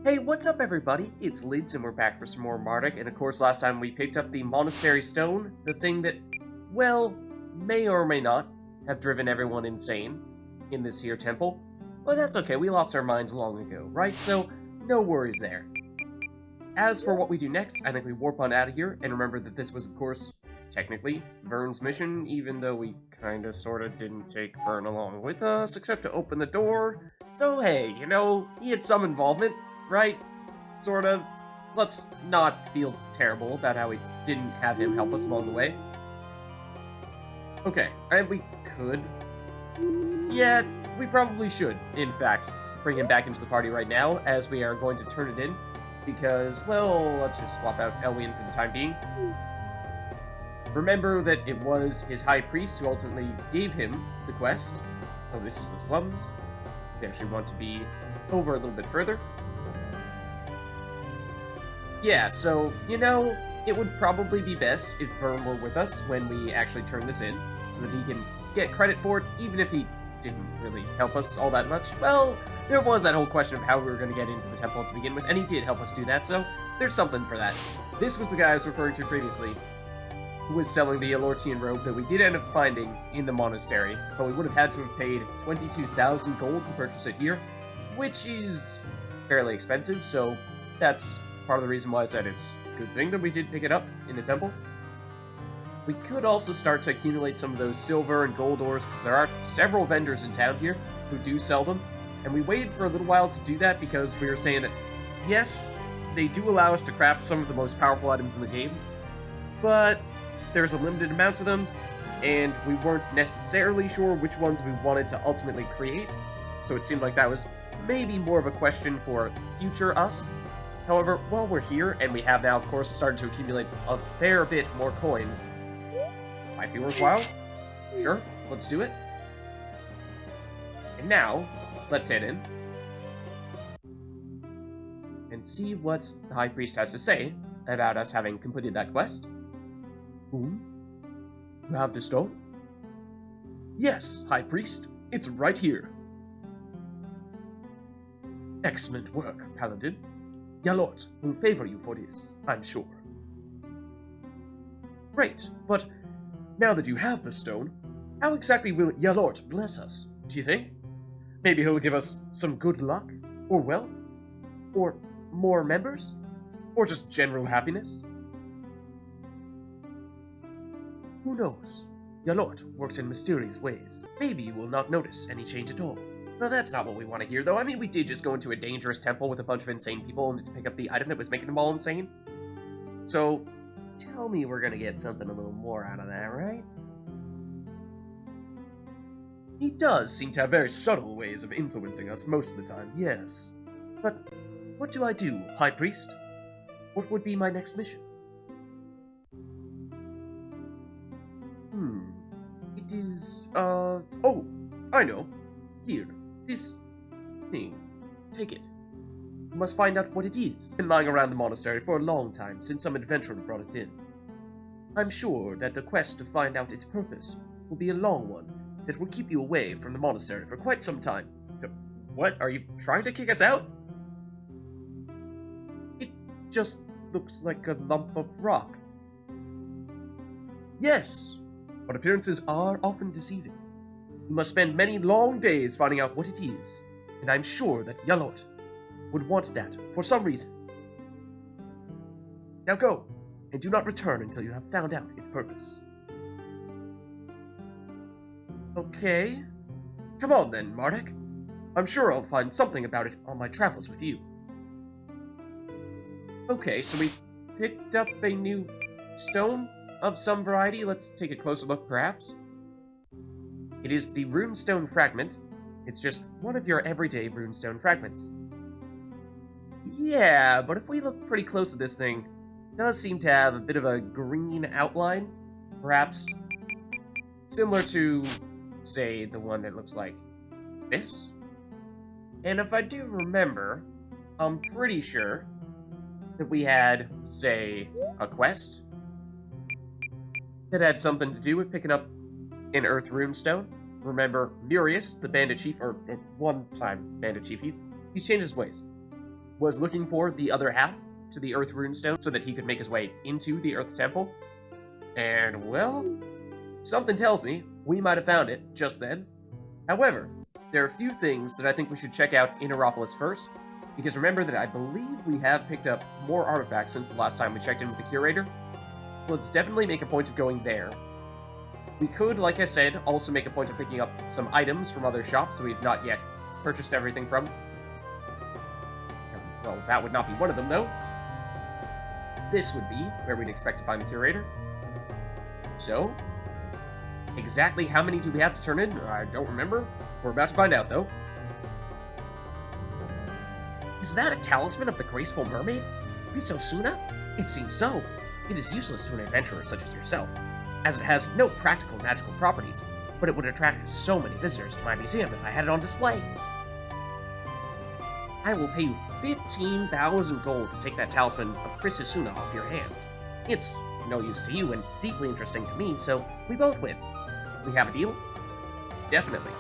Hey, what's up everybody? It's Lids and we're back for some more Mardek, and of course last time we picked up the Monastery Stone, the thing that, well, may or may not have driven everyone insane in this here temple. But that's okay, we lost our minds long ago, right? So, no worries there. As for what we do next, I think we warp on out of here, and remember that this was, of course, technically, Vern's mission, even though we kinda sorta didn't take Vern along with us, except to open the door. So hey, you know, he had some involvement, right? Sort of. Let's not feel terrible about how we didn't have him help us along the way. Okay, and we could... Yeah, we probably should, in fact, bring him back into the party right now, as we are going to turn it in, because, well, let's just swap out Elwian for the time being. Remember that it was his high priest who ultimately gave him the quest. Oh, this is the slums. We actually want to be over a little bit further. Yeah, so, you know, it would probably be best if Vern were with us when we actually turn this in, so that he can get credit for it, even if he didn't really help us all that much. Well, there was that whole question of how we were going to get into the temple to begin with, and he did help us do that, so there's something for that. This was the guy I was referring to previously, who was selling the Elortian robe that we did end up finding in the monastery, but we would have had to have paid 22,000 gold to purchase it here, which is fairly expensive, so that's part of the reason why I said it's a good thing that we did pick it up in the temple. We could also start to accumulate some of those silver and gold ores, because there are several vendors in town here who do sell them, and we waited for a little while to do that because we were saying that, yes, they do allow us to craft some of the most powerful items in the game, but there's a limited amount of them, and we weren't necessarily sure which ones we wanted to ultimately create, so it seemed like that was maybe more of a question for future us. However, while we're here, and we have now, of course, started to accumulate a fair bit more coins, might be worthwhile. Sure, let's do it. And now, let's head in and see what the High Priest has to say about us having completed that quest. Whom? You have the stone? Yes, High Priest. It's right here. Excellent work, Paladin. Yalort will favor you for this, I'm sure. Great, but now that you have the stone, how exactly will Yalort bless us, do you think? Maybe he'll give us some good luck, or wealth, or more members, or just general happiness? Who knows? Yalort works in mysterious ways. Maybe you will not notice any change at all. Well, that's not what we want to hear, though. I mean, we did just go into a dangerous temple with a bunch of insane people and to pick up the item that was making them all insane. So, tell me we're gonna get something a little more out of that, right? He does seem to have very subtle ways of influencing us most of the time, yes. But what do I do, High Priest? What would be my next mission? It is, oh, I know. Here, this thing. Take it. You must find out what it is. It's been lying around the monastery for a long time, since some adventurer brought it in. I'm sure that the quest to find out its purpose will be a long one that will keep you away from the monastery for quite some time. What? Are you trying to kick us out? It just looks like a lump of rock. Yes, but appearances are often deceiving. You must spend many long days finding out what it is, and I'm sure that Yalort would want that for some reason. Now go, and do not return until you have found out its purpose. Okay. Come on then, Mardek. I'm sure I'll find something about it on my travels with you. Okay, so we picked up a new stone of some variety. Let's take a closer look, perhaps. It is the runestone fragment. It's just one of your everyday runestone fragments. Yeah, but if we look pretty close at this thing, it does seem to have a bit of a green outline. Perhaps similar to, say, the one that looks like this. And if I do remember, I'm pretty sure that we had, say, a quest that had something to do with picking up an Earth runestone. Remember, Murius, the bandit chief, or one-time bandit chief, he's changed his ways. was looking for the other half to the Earth Runestone so that he could make his way into the Earth Temple. And, well, something tells me we might have found it just then. However, there are a few things that I think we should check out in Aeropolis first, because remember that I believe we have picked up more artifacts since the last time we checked in with the Curator. Let's definitely make a point of going there. We could, like I said, also make a point of picking up some items from other shops that we've not yet purchased everything from. Well, that would not be one of them, though. This would be where we'd expect to find the Curator. So, exactly how many do we have to turn in? I don't remember. We're about to find out, though. Is that a talisman of the graceful mermaid? Risosuna? It seems so. It is useless to an adventurer such as yourself, as it has no practical magical properties, but it would attract so many visitors to my museum if I had it on display. I will pay you 15,000 gold to take that talisman of Risosuna off your hands. It's no use to you and deeply interesting to me, so we both win. We have a deal? Definitely.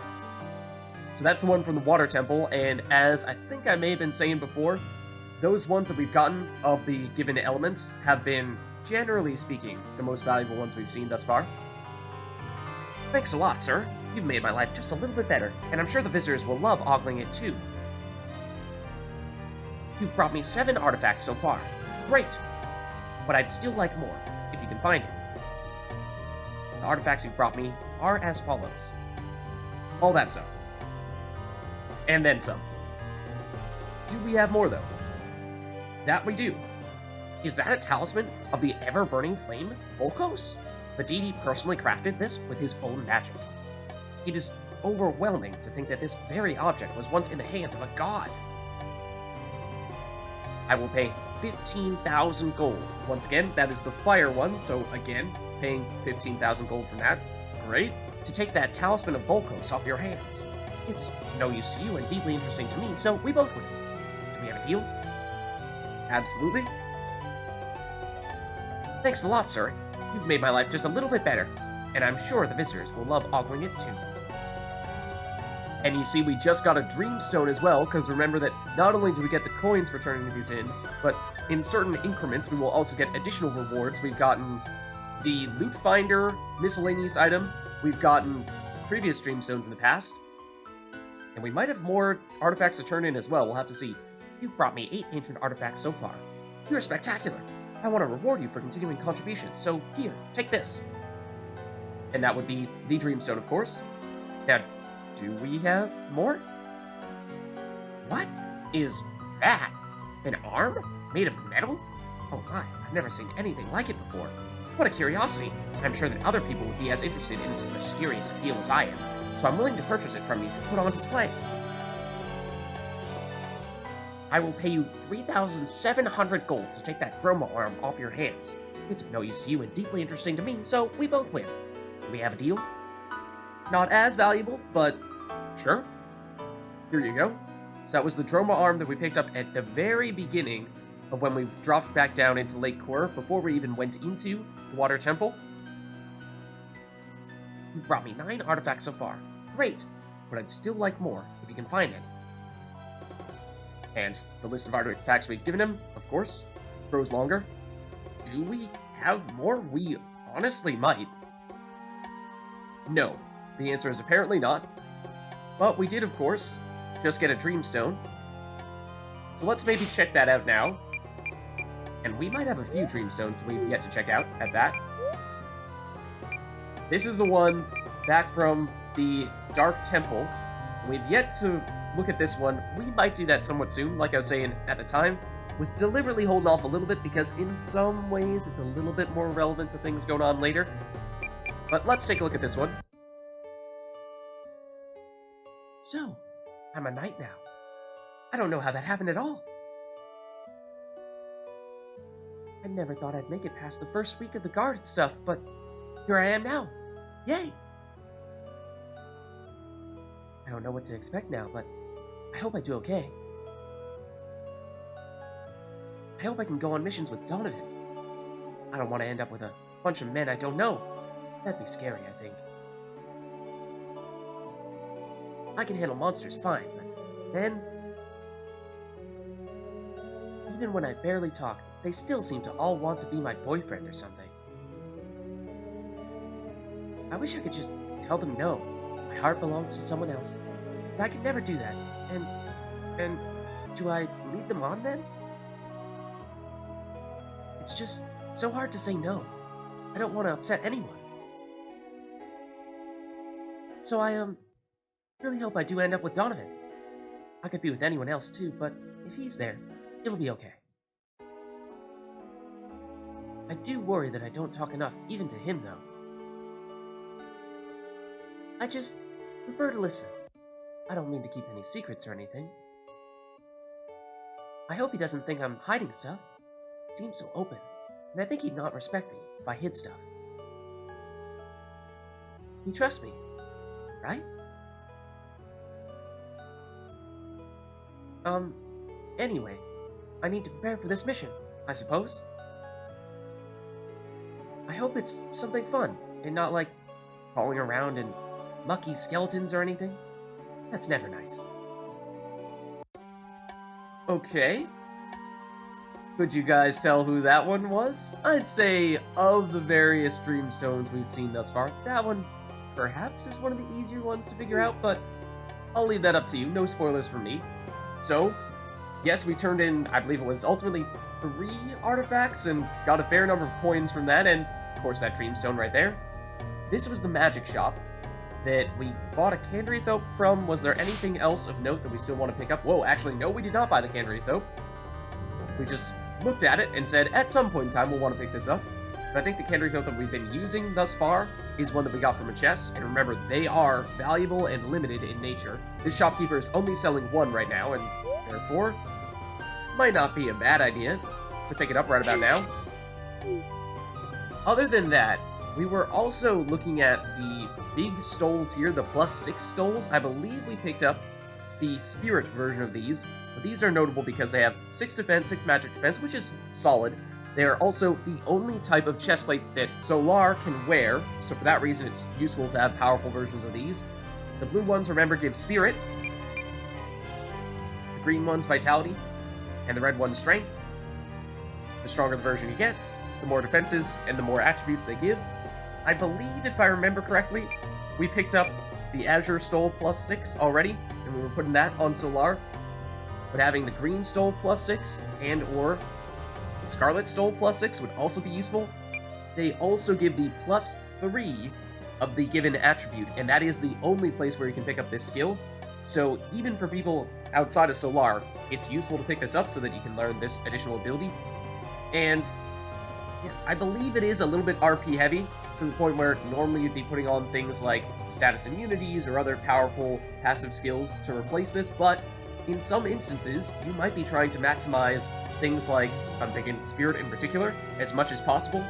So that's the one from the Water Temple, and as I think I may have been saying before, those ones that we've gotten of the given elements have been, generally speaking, the most valuable ones we've seen thus far. Thanks a lot, sir. You've made my life just a little bit better, and I'm sure the visitors will love ogling it too. You've brought me 7 artifacts so far. Great! But I'd still like more, if you can find it. The artifacts you've brought me are as follows. All that stuff. And then some. Do we have more, though? That we do. Is that a talisman of the ever-burning flame, Volkos? The deity personally crafted this with his own magic. It is overwhelming to think that this very object was once in the hands of a god. I will pay 15,000 gold. Once again, that is the fire one, so again, paying 15,000 gold for that. Great. To take that talisman of Volkos off your hands. It's no use to you and deeply interesting to me, so we both win. Do we have a deal? Absolutely. Thanks a lot, sir. You've made my life just a little bit better, and I'm sure the visitors will love ogling it too. And you see, we just got a Dreamstone as well, because remember that not only do we get the coins for turning these in, but in certain increments we will also get additional rewards. We've gotten the Loot Finder miscellaneous item, we've gotten previous Dreamstones in the past, and we might have more artifacts to turn in as well, we'll have to see. You've brought me 8 ancient artifacts so far. You're spectacular. I want to reward you for continuing contributions, so here, take this. And that would be the Dreamstone, of course. Now, do we have more? What is that? An arm? Made of metal? Oh my, I've never seen anything like it before. What a curiosity. I'm sure that other people would be as interested in its mysterious appeal as I am, so I'm willing to purchase it from you to put on display. I will pay you 3,700 gold to take that Chroma arm off your hands. It's of no use to you and deeply interesting to me, so we both win. Do we have a deal? Not as valuable, but sure. Here you go. So that was the Droma arm that we picked up at the very beginning of when we dropped back down into Lake Kor, before we even went into the Water Temple. You've brought me 9 artifacts so far. Great, but I'd still like more, if you can find it. And the list of artifacts we've given him, of course, grows longer. Do we have more? We honestly might. No, the answer is apparently not. But we did, of course, just get a Dreamstone. So let's maybe check that out now. And we might have a few Dreamstones we've yet to check out at that. This is the one back from the Dark Temple. We've yet to look at this one. We might do that somewhat soon, like I was saying at the time. Was deliberately holding off a little bit because in some ways it's a little bit more relevant to things going on later. But let's take a look at this one. So, I'm a knight now. I don't know how that happened at all. I never thought I'd make it past the first week of the guard stuff, but here I am now. Yay! I don't know what to expect now, but I hope I do okay. I hope I can go on missions with Donovan. I don't want to end up with a bunch of men I don't know. That'd be scary, I think. I can handle monsters fine, but then... even when I barely talk, they still seem to all want to be my boyfriend or something. I wish I could just tell them no. My heart belongs to someone else. But I could never do that. And do I lead them on then? It's just so hard to say no. I don't want to upset anyone. So I really hope I do end up with Donovan. I could be with anyone else too, but if he's there, it'll be okay. I do worry that I don't talk enough, even to him though. I just prefer to listen. I don't mean to keep any secrets or anything. I hope he doesn't think I'm hiding stuff. It seems so open, and I think he'd not respect me if I hid stuff. He trusts me, right? Anyway, I need to prepare for this mission, I suppose. I hope it's something fun, and not like crawling around in mucky skeletons or anything. That's never nice. Okay. Could you guys tell who that one was? I'd say, of the various Dreamstones we've seen thus far, that one perhaps is one of the easier ones to figure out, but I'll leave that up to you. No spoilers from me. So, yes, we turned in, I believe it was ultimately 3 artifacts and got a fair number of coins from that, and of course that Dreamstone right there. This was the magic shop that we bought a Canderythope from. Was there anything else of note that we still want to pick up? Whoa, actually, no, we did not buy the Canderythope. We just looked at it and said, at some point in time, we'll want to pick this up. But I think the Canderythope that we've been using thus far is one that we got from a chest. And remember, they are valuable and limited in nature. This shopkeeper is only selling 1 right now, and therefore, might not be a bad idea to pick it up right about now. Other than that, we were also looking at the big stoles here, the +6 stoles. I believe we picked up the spirit version of these. But these are notable because they have 6 defense, 6 magic defense, which is solid. They are also the only type of chestplate that Solar can wear, so for that reason it's useful to have powerful versions of these. The blue ones, remember, give spirit. The green ones, vitality. And the red ones, strength. The stronger the version you get, the more defenses and the more attributes they give. I believe, if I remember correctly, we picked up the Azure Stole +6 already, and we were putting that on Solar. But having the Green Stole +6 and or the Scarlet Stole +6 would also be useful. They also give the +3 of the given attribute, and that is the only place where you can pick up this skill. So even for people outside of Solar, it's useful to pick this up so that you can learn this additional ability. And yeah, I believe it is a little bit RP heavy, to the point where normally you'd be putting on things like status immunities or other powerful passive skills to replace this, but in some instances, you might be trying to maximize things like, I'm thinking Spirit in particular, as much as possible.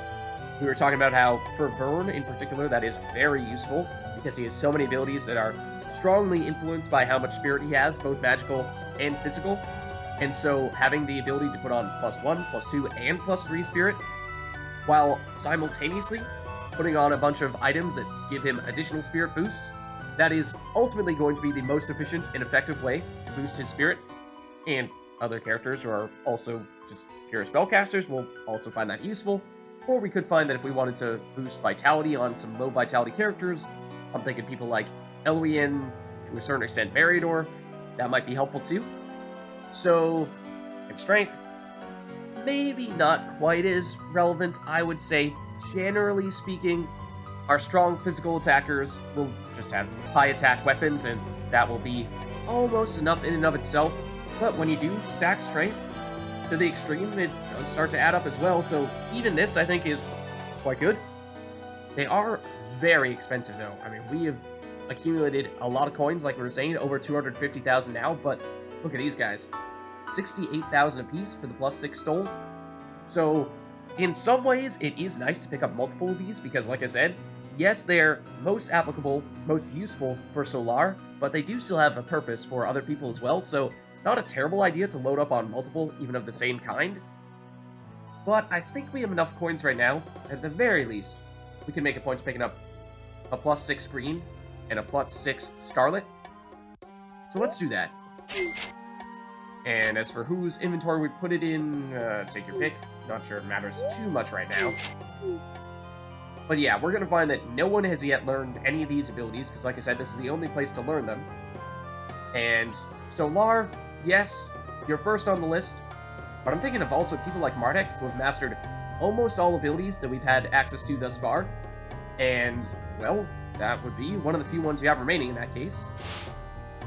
We were talking about how, for Vern in particular, that is very useful, because he has so many abilities that are strongly influenced by how much Spirit he has, both magical and physical. And so having the ability to put on +1, +2, and +3 Spirit, while simultaneously putting on a bunch of items that give him additional Spirit boosts, that is ultimately going to be the most efficient and effective way to boost his Spirit. And other characters who are also just pure spellcasters will also find that useful. Or we could find that if we wanted to boost Vitality on some low Vitality characters, I'm thinking people like Elwian, to a certain extent Variador, that might be helpful too. So, and Strength, maybe not quite as relevant. I would say, generally speaking, our strong physical attackers will just have high attack weapons, and that will be almost enough in and of itself. But when you do stack Strength to the extreme, it does start to add up as well, so even this, I think, is quite good. They are very expensive, though. I mean, we have accumulated a lot of coins, like we were saying, over 250,000 now, but look at these guys. 68,000 apiece for the +6 stoles. So, in some ways, it is nice to pick up multiple of these, because like I said, yes, they're most applicable, most useful for Solar, but they do still have a purpose for other people as well, so not a terrible idea to load up on multiple, even of the same kind. But I think we have enough coins right now, at the very least, we can make a point to picking up a +6 green and a +6 scarlet. So let's do that. And as for whose inventory we put it in, take your pick. Not sure it matters too much right now. But yeah, we're going to find that no one has yet learned any of these abilities, because like I said, this is the only place to learn them. And so Lar, yes, you're first on the list, but I'm thinking of also people like Mardek, who have mastered almost all abilities that we've had access to thus far. And, well, that would be one of the few ones we have remaining in that case.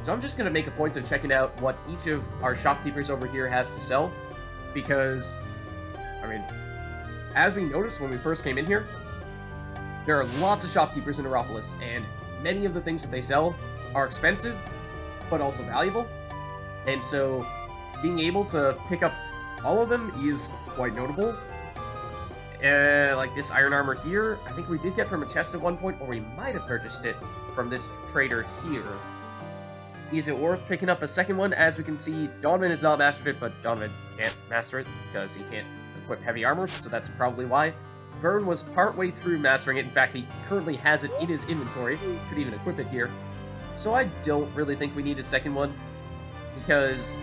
So I'm just going to make a point of checking out what each of our shopkeepers over here has to sell, because, I mean, as we noticed when we first came in here, there are lots of shopkeepers in Neuropolis, and many of the things that they sell are expensive, but also valuable. And so, being able to pick up all of them is quite notable. Like this iron armor here, I think we did get from a chest at one point, or we might have purchased it from this trader here. Is it worth picking up a second one? As we can see, Donovan has not mastered it, but Donovan can't master it because he can't equip heavy armor, so that's probably why. Vern was partway through mastering it. In fact, he currently has it in his inventory. Could even equip it here. So I don't really think we need a second one, because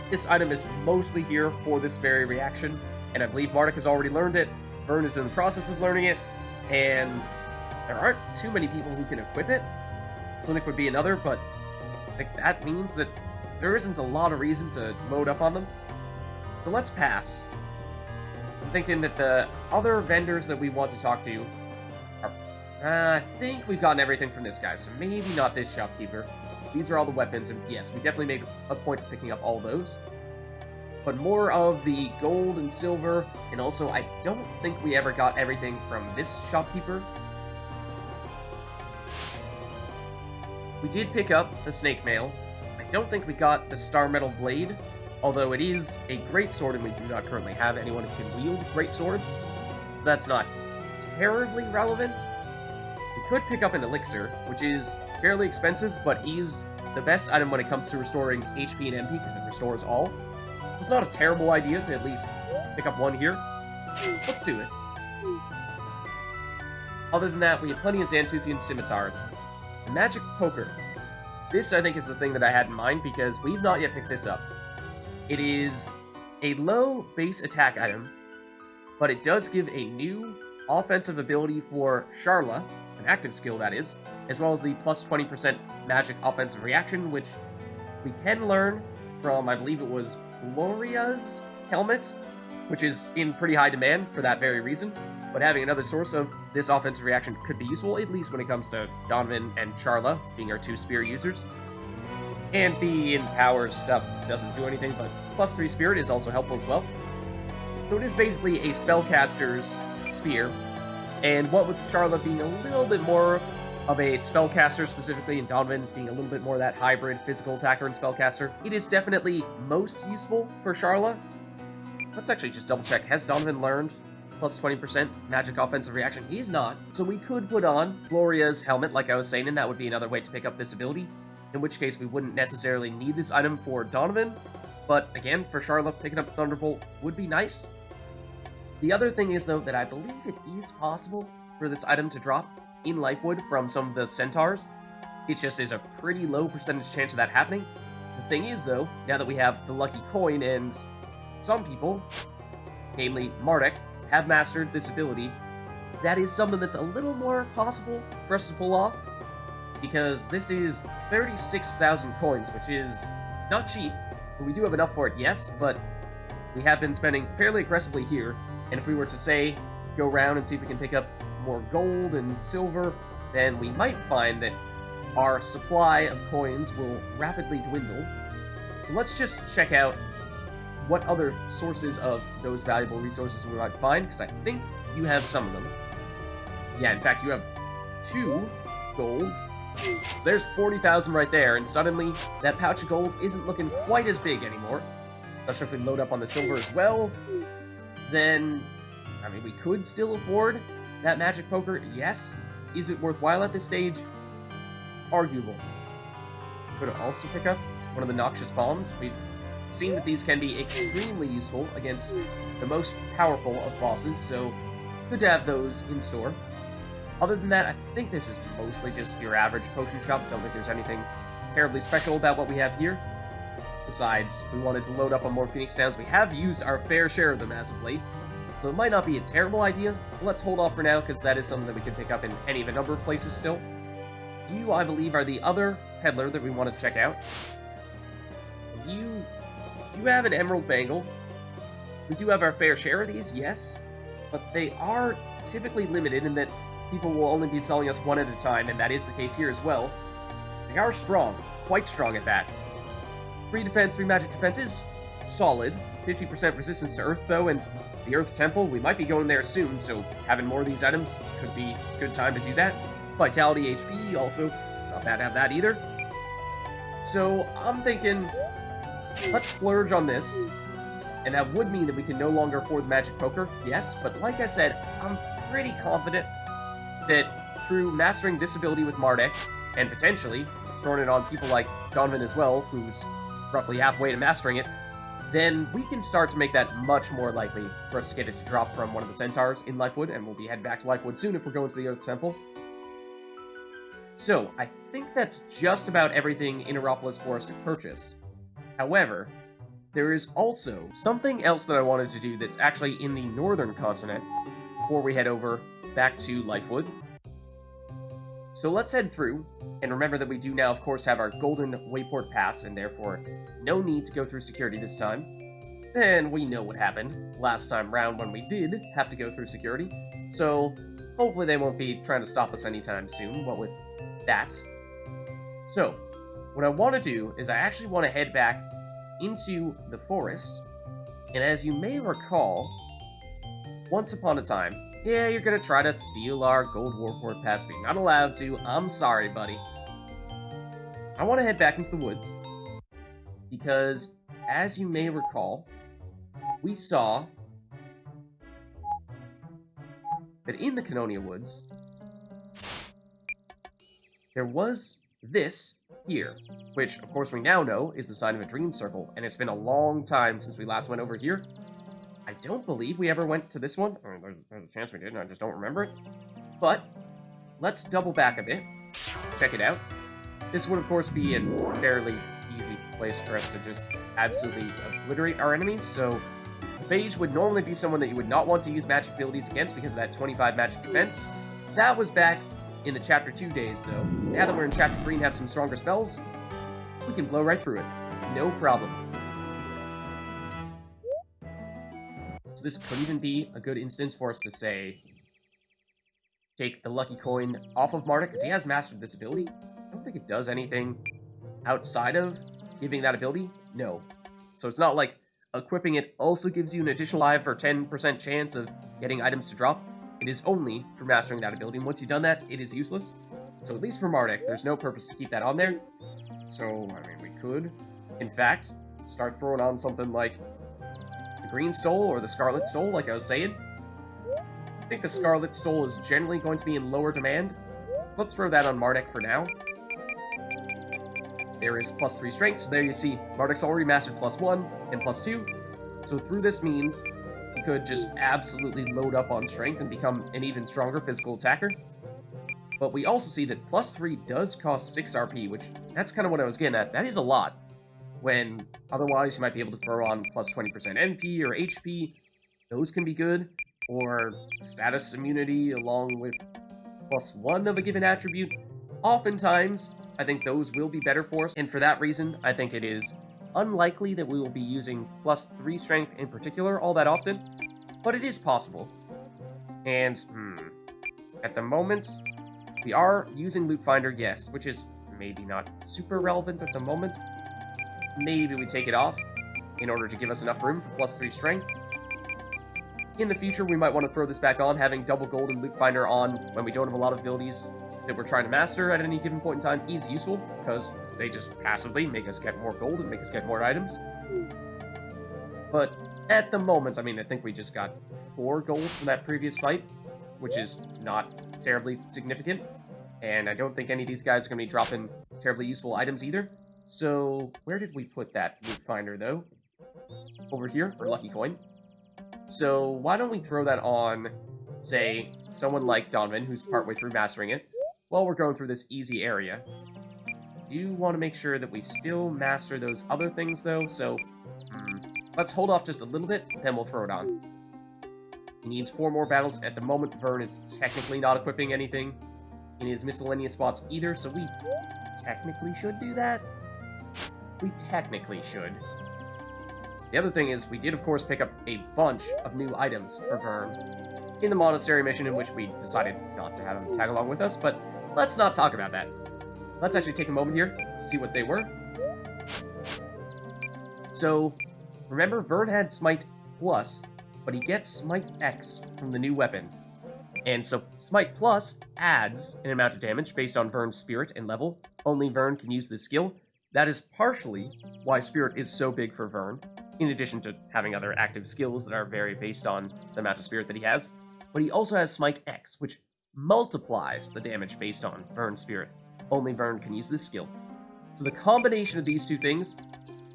this item is mostly here for this very reaction, and I believe Mardek has already learned it. Vern is in the process of learning it, and there aren't too many people who can equip it. Sonic would be another, but I think that means that there isn't a lot of reason to load up on them. So let's pass. I'm thinking that the other vendors that we want to talk to are... I think we've gotten everything from this guy, so maybe not this shopkeeper. These are all the weapons, and yes, we definitely make a point of picking up all those. But more of the gold and silver, and also I don't think we ever got everything from this shopkeeper. We did pick up the snake mail. I don't think we got the star metal blade, although it is a great sword and we do not currently have anyone who can wield great swords, so that's not terribly relevant. We could pick up an elixir, which is fairly expensive, but is the best item when it comes to restoring HP and MP, because it restores all. It's not a terrible idea to at least pick up one here. Let's do it. Other than that, we have plenty of Xanthusian scimitars. The magic poker. This, I think, is the thing that I had in mind, because we've not yet picked this up. It is a low base attack item, but it does give a new offensive ability for Sharla, an active skill that is, as well as the plus 20% magic offensive reaction, which we can learn from, I believe it was Gloria's helmet, which is in pretty high demand for that very reason. But having another source of this offensive reaction could be useful, at least when it comes to Donovan and Sharla, being our two spear users. And the in-power stuff doesn't do anything, but plus 3 spirit is also helpful as well. So it is basically a spellcaster's spear, and what with Sharla being a little bit more of a spellcaster specifically, and Donovan being a little bit more that hybrid physical attacker and spellcaster, it is definitely most useful for Sharla. Let's actually just double check. Has Donovan learned plus 20% magic offensive reaction? He is not. So we could put on Gloria's helmet, like I was saying, and that would be another way to pick up this ability, in which case we wouldn't necessarily need this item for Donovan. But again, for Sharla, picking up Thunderbolt would be nice. The other thing is, though, that I believe it is possible for this item to drop in Lifewood from some of the centaurs. It just is a pretty low percentage chance of that happening. The thing is, though, now that we have the lucky coin and some people, namely Mardek, have mastered this ability, that is something that's a little more possible for us to pull off, because this is 36,000 coins, which is not cheap. We do have enough for it, yes, but we have been spending fairly aggressively here, and if we were to, say, go around and see if we can pick up more gold and silver, then we might find that our supply of coins will rapidly dwindle. So let's just check out what other sources of those valuable resources we might find, because I think you have some of them. Yeah, in fact, you have 2 gold. So there's 40,000 right there, and suddenly that pouch of gold isn't looking quite as big anymore. Especially if we load up on the silver as well. Then, I mean, we could still afford that magic poker, yes. Is it worthwhile at this stage? Arguable. Could also pick up one of the noxious bombs. We've seen that these can be extremely useful against the most powerful of bosses, so good to have those in store. Other than that, I think this is mostly just your average potion shop. Don't think there's anything terribly special about what we have here. Besides, we wanted to load up on more Phoenix Downs. We have used our fair share of them as of late, so it might not be a terrible idea. Let's hold off for now, because that is something that we can pick up in any of a number of places still. You, I believe, are the other peddler that we want to check out. You do have an emerald bangle. We do have our fair share of these, yes, but they are typically limited in that people will only be selling us one at a time, and that is the case here as well. They are strong, quite strong at that. 3 defense, 3 magic defenses, solid. 50% resistance to Earth, though, and the Earth Temple, we might be going there soon, so having more of these items could be a good time to do that. Vitality HP, also, not bad to have that either. So, I'm thinking, let's splurge on this, and that would mean that we can no longer afford the Magic Poker, yes, but like I said, I'm pretty confident that through mastering this ability with Mardek, and potentially throwing it on people like Donovan as well, who's roughly halfway to mastering it, then we can start to make that much more likely for us to get it to drop from one of the centaurs in Lifewood, and we'll be heading back to Lifewood soon if we're going to the Earth Temple. So, I think that's just about everything in Aeropolis for us to purchase. However, there is also something else that I wanted to do that's actually in the northern continent before we head over back to Lifewood. So let's head through, and remember that we do now, of course, have our Golden Wayport Pass, and therefore no need to go through security this time. And we know what happened last time round when we did have to go through security, so hopefully they won't be trying to stop us anytime soon, what with that. So, what I want to do is I actually want to head back into the forest, and as you may recall, once upon a time, yeah, you're gonna try to steal our Gold Warport Pass, but you're not allowed to. I'm sorry, buddy. I want to head back into the woods, because, as you may recall, we saw that in the Canonia Woods, there was this here, which, of course, we now know is the sign of a dream circle, and it's been a long time since we last went over here. I don't believe we ever went to this one. I mean, there's a chance we did, and I just don't remember it. But, let's double back a bit. Check it out. This would, of course, be a fairly easy place for us to just absolutely obliterate our enemies, so Phage would normally be someone that you would not want to use magic abilities against because of that 25 magic defense. That was back in the Chapter 2 days, though. Now that we're in Chapter 3 and have some stronger spells, we can blow right through it. No problem. So this could even be a good instance for us to say, take the lucky coin off of Mardek, because he has mastered this ability. I don't think it does anything outside of giving that ability. No. So it's not like equipping it also gives you an additional 5 or 10% chance of getting items to drop. It is only for mastering that ability, and once you've done that, it is useless. So at least for Mardek, there's no purpose to keep that on there. So, I mean, we could, in fact, start throwing on something like the Green Stole or the Scarlet Stole, like I was saying. I think the Scarlet Stole is generally going to be in lower demand. Let's throw that on Mardek for now. There is +3 strength, so there you see, Mardek's already mastered +1 and +2. So through this means he could just absolutely load up on strength and become an even stronger physical attacker. But we also see that +3 does cost 6 RP, which that's kind of what I was getting at. That is a lot. When otherwise you might be able to throw on +20% NP or HP. Those can be good. Or status immunity along with +1 of a given attribute. Oftentimes, I think those will be better for us, and for that reason, I think it is unlikely that we will be using +3 strength in particular all that often, but it is possible. And, at the moment, we are using Loot Finder, yes, which is maybe not super relevant at the moment. Maybe we take it off in order to give us enough room for +3 strength. In the future, we might want to throw this back on. Having double gold and Loot Finder on when we don't have a lot of abilities that we're trying to master at any given point in time is useful, because they just passively make us get more gold and make us get more items. But at the moment, I mean, I think we just got 4 gold from that previous fight, which is not terribly significant, and I don't think any of these guys are going to be dropping terribly useful items either. So, where did we put that Loot Finder, though? Over here, or Lucky Coin. So, why don't we throw that on, say, someone like Donovan, who's partway through mastering it, while we're going through this easy area. do want to make sure that we still master those other things, though, so let's hold off just a little bit, then we'll throw it on. He needs 4 more battles. At the moment, Vern is technically not equipping anything in his miscellaneous spots either, so we technically should do that. We technically should. The other thing is, we did, of course, pick up a bunch of new items for Vern in the monastery mission, in which we decided not to have him tag along with us, but let's not talk about that. Let's actually take a moment here to see what they were. So, remember, Vern had Smite Plus, but he gets Smite X from the new weapon. And so, Smite Plus adds an amount of damage based on Vern's spirit and level. Only Vern can use this skill. That is partially why spirit is so big for Vern, in addition to having other active skills that are very based on the amount of spirit that he has. But he also has Smite X, which multiplies the damage based on Vern's spirit. Only Vern can use this skill. So the combination of these two things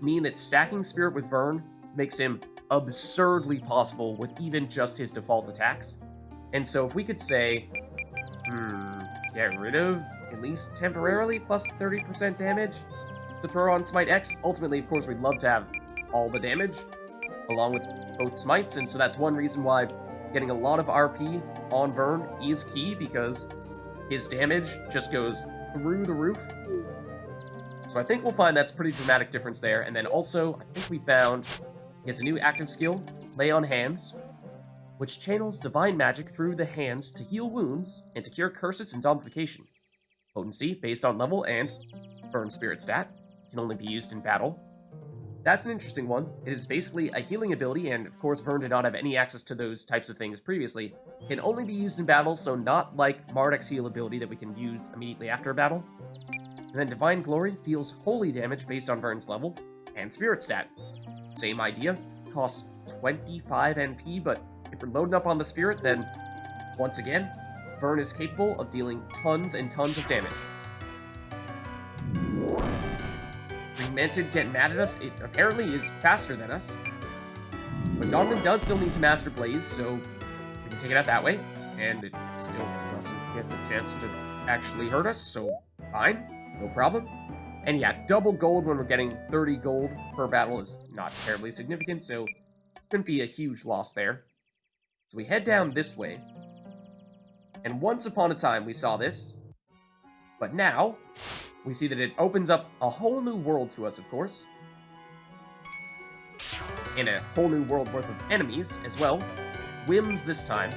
mean that stacking spirit with Vern makes him absurdly possible with even just his default attacks. And so if we could say, get rid of, at least temporarily, plus 30% damage to throw on Smite X. Ultimately, of course, we'd love to have all the damage, along with both smites, and so that's one reason why getting a lot of RP on Vern is key, because his damage just goes through the roof. So I think we'll find that's a pretty dramatic difference there, and then also, I think we found he has a new active skill, Lay on Hands, which channels divine magic through the hands to heal wounds and to cure curses and zombification. Potency, based on level, and Vern spirit stat, can only be used in battle. That's an interesting one. It is basically a healing ability, and of course Vern did not have any access to those types of things previously. Can only be used in battle, so not like Mardek's heal ability that we can use immediately after a battle. And then Divine Glory deals holy damage based on Vern's level, and spirit stat. Same idea, costs 25 NP, but if we're loading up on the spirit, then, once again, Vern is capable of dealing tons and tons of damage. Fragmented get mad at us, it apparently is faster than us. But Donovan does still need to master Blaze, so we can take it out that way. And it still doesn't get the chance to actually hurt us, so fine, no problem. And yeah, double gold when we're getting 30 gold per battle is not terribly significant, so couldn't be a huge loss there. So we head down this way. And once upon a time we saw this, but now we see that it opens up a whole new world to us, of course. And a whole new world worth of enemies as well. Whims this time.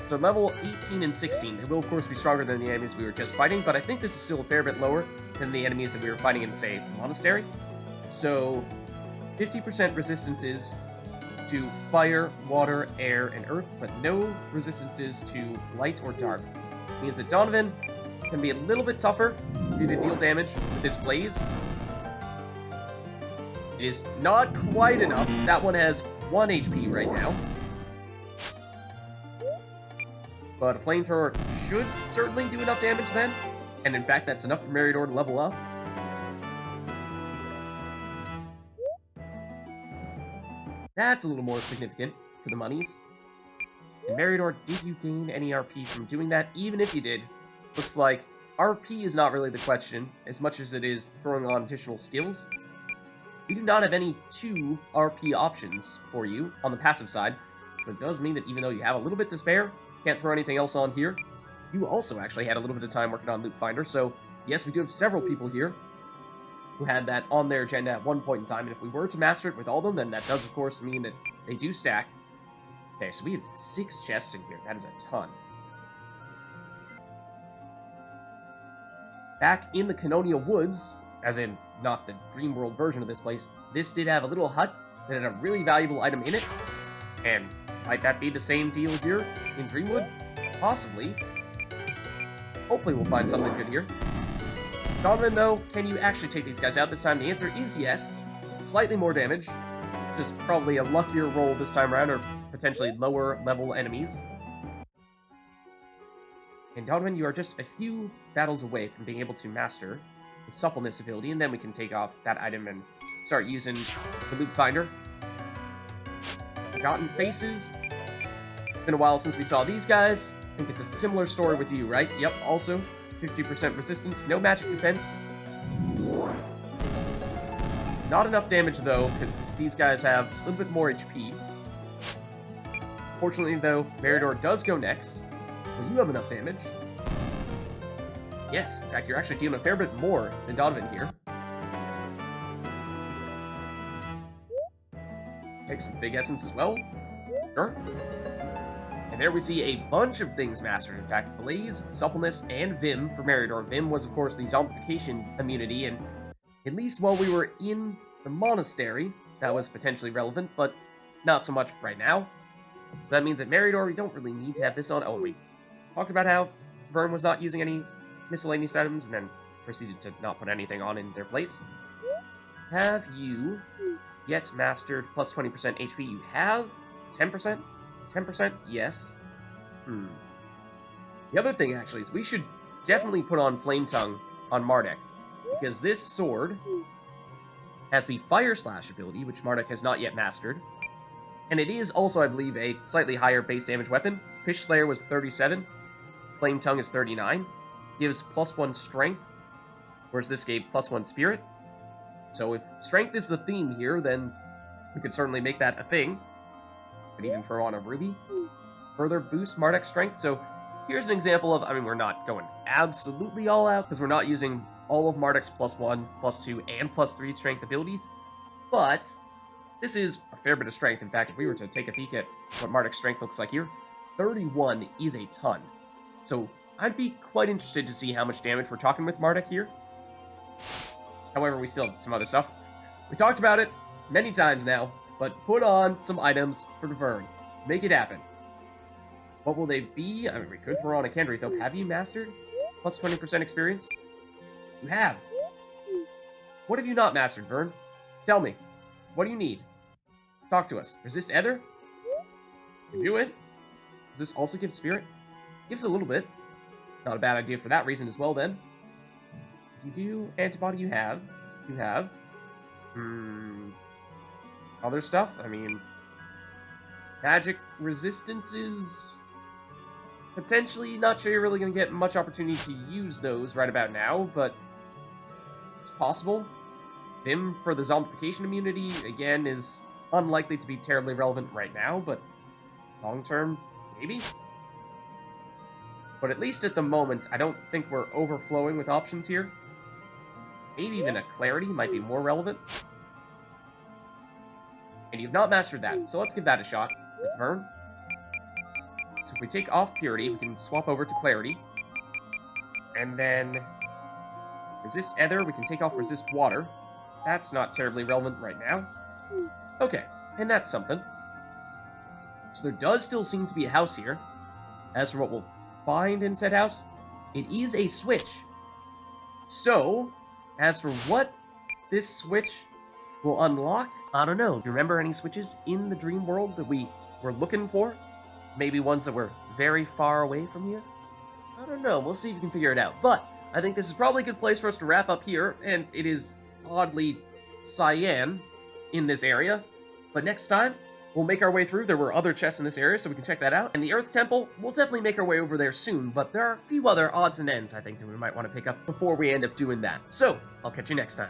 So level 18 and 16, they will of course be stronger than the enemies we were just fighting, but I think this is still a fair bit lower than the enemies that we were fighting in, say, Monastery. So 50% resistances to fire, water, air, and earth, but no resistances to light or dark. It means that Donovan can be a little bit tougher due to deal damage with this Blaze. It is not quite enough. That one has 1 HP right now. But a Flamethrower should certainly do enough damage then. And in fact, that's enough for Meridor to level up. That's a little more significant for the monies. And Meridor, did you gain any RP from doing that? Even if you did, looks like RP is not really the question, as much as it is throwing on additional skills. We do not have any 2 RP options for you on the passive side, so it does mean that even though you have a little bit to spare, can't throw anything else on here, you also actually had a little bit of time working on Loot Finder, so yes, we do have several people here who had that on their agenda at one point in time, and if we were to master it with all of them, then that does, of course, mean that they do stack. Okay, so we have 6 chests in here. That is a ton. Back in the Canonia Woods, as in not the Dream World version of this place, this did have a little hut that had a really valuable item in it, and might that be the same deal here in Dreamwood? Possibly. Hopefully we'll find something good here. Donovan, though, can you actually take these guys out this time? The answer is yes. Slightly more damage. Just probably a luckier roll this time around, or potentially lower level enemies. And Donovan, you are just a few battles away from being able to master the suppleness ability, and then we can take off that item and start using the Loot Finder. Forgotten Faces. It's been a while since we saw these guys. I think it's a similar story with you, right? Yep, also 50% resistance, no magic defense. Not enough damage, though, because these guys have a little bit more HP. Fortunately, though, Meridor does go next. Well, you have enough damage. Yes, in fact, you're actually dealing a fair bit more than Donovan here. Take some Fig Essence as well. Sure. And there we see a bunch of things mastered. In fact, Blaze, Suppleness, and Vim for Meridor. Vim was, of course, the zombification immunity, and at least while we were in the monastery, that was potentially relevant, but not so much right now. So that means that Meridor, we don't really need to have this on. Oh, we talked about how Vern was not using any miscellaneous items, and then proceeded to not put anything on in their place. Have you yet mastered plus 20% HP? You have? 10%? 10%? Yes. The other thing, actually, is we should definitely put on Flame Tongue on Mardek, because this sword has the Fire Slash ability, which Mardek has not yet mastered, and it is also, I believe, a slightly higher base damage weapon. Fish Slayer was 37, Flame Tongue is 39, gives +1 strength, whereas this gave +1 spirit. So if strength is the theme here, then we could certainly make that a thing. Could even throw on a ruby. Further boost Mardek's strength. So here's an example of, I mean, we're not going absolutely all out, because we're not using all of Mardek's +1, +2, and +3 strength abilities, but this is a fair bit of strength. In fact, if we were to take a peek at what Mardek's strength looks like here, 31 is a ton. So I'd be quite interested to see how much damage we're talking with Mardek here. However, we still have some other stuff. We talked about it many times now, but put on some items for Vern. Make it happen. What will they be? I mean, we could throw on a Kendrick, though. Have you mastered? Plus 20% experience? You have. What have you not mastered, Vern? Tell me. What do you need? Talk to us. Resist Ether? You do it. Does this also give spirit? Gives a little bit. Not a bad idea for that reason as well, then. You do antibody? You have. You have. Other stuff? I mean, magic resistances? Potentially, not sure you're really going to get much opportunity to use those right about now, but it's possible. Vim for the zombification immunity, again, is unlikely to be terribly relevant right now, but long-term, maybe? But at least at the moment, I don't think we're overflowing with options here. Maybe even a Clarity might be more relevant. And you've not mastered that, so let's give that a shot with Vern. So if we take off Purity, we can swap over to Clarity. And then Resist Ether, we can take off Resist Water. That's not terribly relevant right now. Okay, and that's something. So there does still seem to be a house here. As for what we'll find in said house, it is a switch. So, as for what this switch will unlock, I don't know. Do you remember any switches in the dream world that we were looking for? Maybe ones that were very far away from here? I don't know. We'll see if we can figure it out. But I think this is probably a good place for us to wrap up here, and it is oddly cyan in this area. But next time, we'll make our way through. There were other chests in this area, so we can check that out. And the Earth Temple, we'll definitely make our way over there soon, but there are a few other odds and ends, I think, that we might want to pick up before we end up doing that. So, I'll catch you next time.